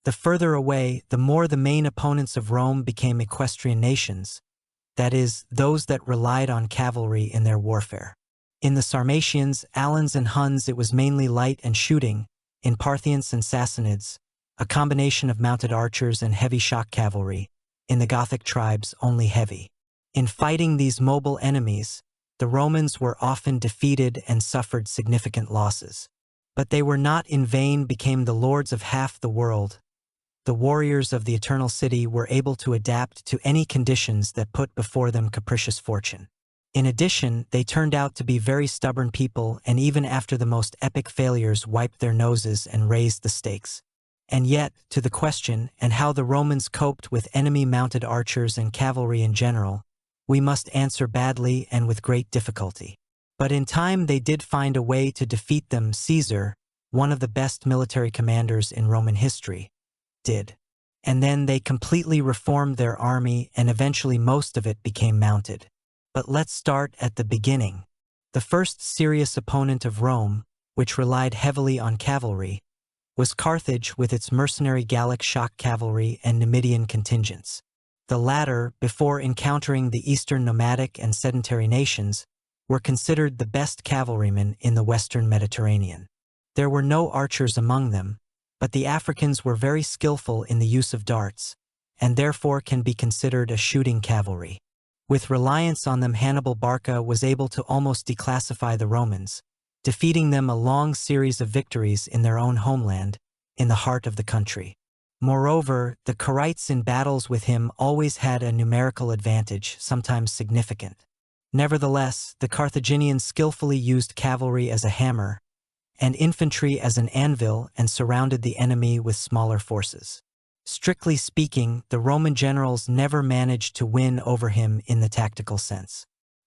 The further away, the more the main opponents of Rome became equestrian nations, that is, those that relied on cavalry in their warfare. In the Sarmatians, Alans and Huns it was mainly light and shooting. In Parthians and Sassanids, a combination of mounted archers and heavy shock cavalry. In the Gothic tribes, only heavy. In fighting these mobile enemies, the Romans were often defeated and suffered significant losses. But they were not in vain became the lords of half the world. The warriors of the Eternal City were able to adapt to any conditions that put before them capricious fortune. In addition, they turned out to be very stubborn people, and even after the most epic failures wiped their noses and raised the stakes. And yet, to the question, and how the Romans coped with enemy-mounted archers and cavalry in general, we must answer badly and with great difficulty. But in time they did find a way to defeat them. Caesar, one of the best military commanders in Roman history, did. And then they completely reformed their army, and eventually most of it became mounted. But let's start at the beginning. The first serious opponent of Rome, which relied heavily on cavalry, was Carthage with its mercenary Gallic shock cavalry and Numidian contingents. The latter, before encountering the eastern nomadic and sedentary nations, were considered the best cavalrymen in the western Mediterranean. There were no archers among them, but the Africans were very skillful in the use of darts, and therefore can be considered a shooting cavalry. With reliance on them, Hannibal Barca was able to almost declassify the Romans, defeating them a long series of victories in their own homeland, in the heart of the country. Moreover, the Carites in battles with him always had a numerical advantage, sometimes significant. Nevertheless, the Carthaginians skillfully used cavalry as a hammer, and infantry as an anvil, and surrounded the enemy with smaller forces. Strictly speaking, the Roman generals never managed to win over him in the tactical sense.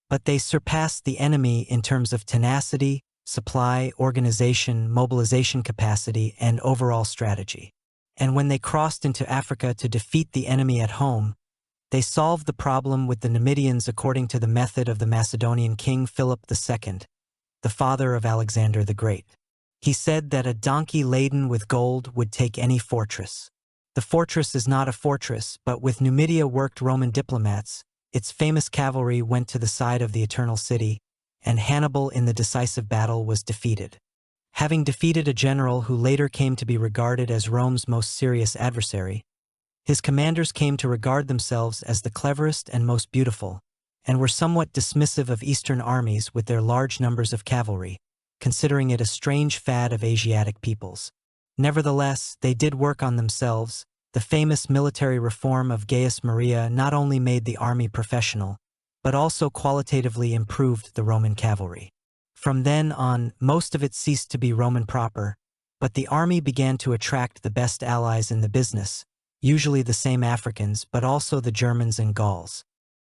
But they surpassed the enemy in terms of tenacity, supply, organization, mobilization capacity, and overall strategy. And when they crossed into Africa to defeat the enemy at home, they solved the problem with the Numidians according to the method of the Macedonian king Philip II, the father of Alexander the Great. He said that a donkey laden with gold would take any fortress. The fortress is not a fortress, but with Numidia worked Roman diplomats, its famous cavalry went to the side of the Eternal City, and Hannibal in the decisive battle was defeated. Having defeated a general who later came to be regarded as Rome's most serious adversary, his commanders came to regard themselves as the cleverest and most beautiful, and were somewhat dismissive of Eastern armies with their large numbers of cavalry, considering it a strange fad of Asiatic peoples. Nevertheless, they did work on themselves. The famous military reform of Gaius Maria not only made the army professional, but also qualitatively improved the Roman cavalry. From then on, most of it ceased to be Roman proper, but the army began to attract the best allies in the business, usually the same Africans, but also the Germans and Gauls.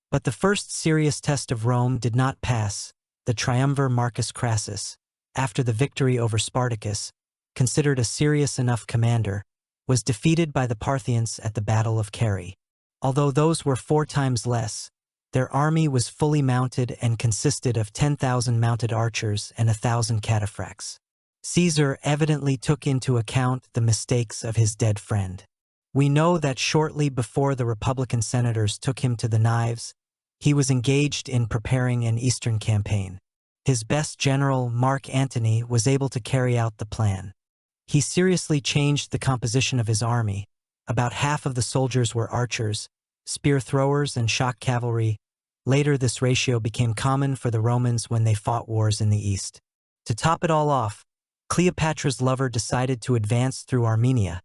But the first serious test of Rome did not pass. The triumvir Marcus Crassus, after the victory over Spartacus, considered a serious enough commander, was defeated by the Parthians at the Battle of Carrhae. Although those were 4 times less, their army was fully mounted and consisted of 10,000 mounted archers and 1,000 cataphracts. Caesar evidently took into account the mistakes of his dead friend. We know that shortly before the Republican senators took him to the knives, he was engaged in preparing an eastern campaign. His best general, Mark Antony, was able to carry out the plan. He seriously changed the composition of his army. About half of the soldiers were archers, spear throwers, and shock cavalry. Later, this ratio became common for the Romans when they fought wars in the east. To top it all off, Cleopatra's lover decided to advance through Armenia,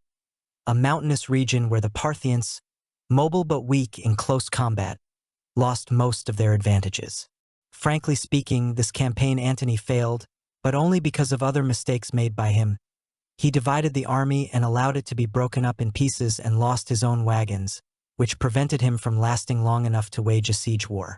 a mountainous region where the Parthians, mobile but weak in close combat, lost most of their advantages. Frankly speaking, this campaign Antony failed, but only because of other mistakes made by him. He divided the army and allowed it to be broken up in pieces and lost his own wagons, which prevented him from lasting long enough to wage a siege war.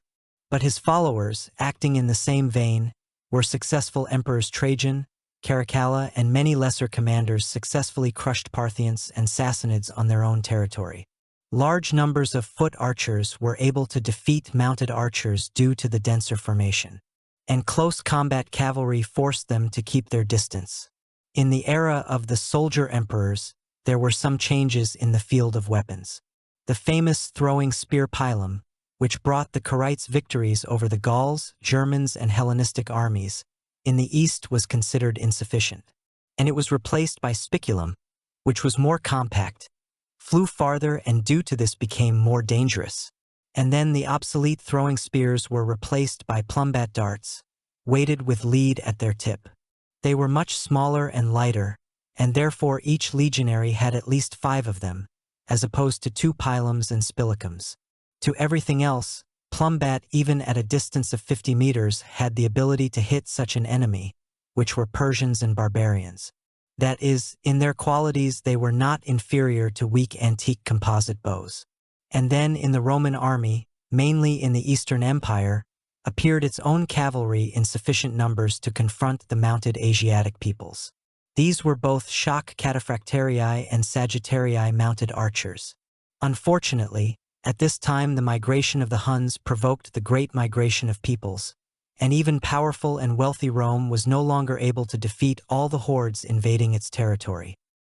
But his followers, acting in the same vein, were successful emperors Trajan, Caracalla, and many lesser commanders successfully crushed Parthians and Sassanids on their own territory. Large numbers of foot archers were able to defeat mounted archers due to the denser formation, and close combat cavalry forced them to keep their distance. In the era of the soldier emperors, there were some changes in the field of weapons. The famous throwing spear pilum, which brought the Carites victories over the Gauls, Germans, and Hellenistic armies, in the east was considered insufficient, and it was replaced by spiculum, which was more compact, flew farther, and due to this became more dangerous. And then the obsolete throwing spears were replaced by plumbat darts, weighted with lead at their tip. They were much smaller and lighter, and therefore each legionary had at least 5 of them, as opposed to 2 pilums and spilicums. To everything else, plumbat, even at a distance of 50 meters, had the ability to hit such an enemy, which were Persians and barbarians. That is, in their qualities they were not inferior to weak antique composite bows. And then in the Roman army, mainly in the Eastern Empire, appeared its own cavalry in sufficient numbers to confront the mounted Asiatic peoples. These were both shock cataphractarii and sagittarii mounted archers. Unfortunately, at this time the migration of the Huns provoked the great migration of peoples, and even powerful and wealthy Rome was no longer able to defeat all the hordes invading its territory.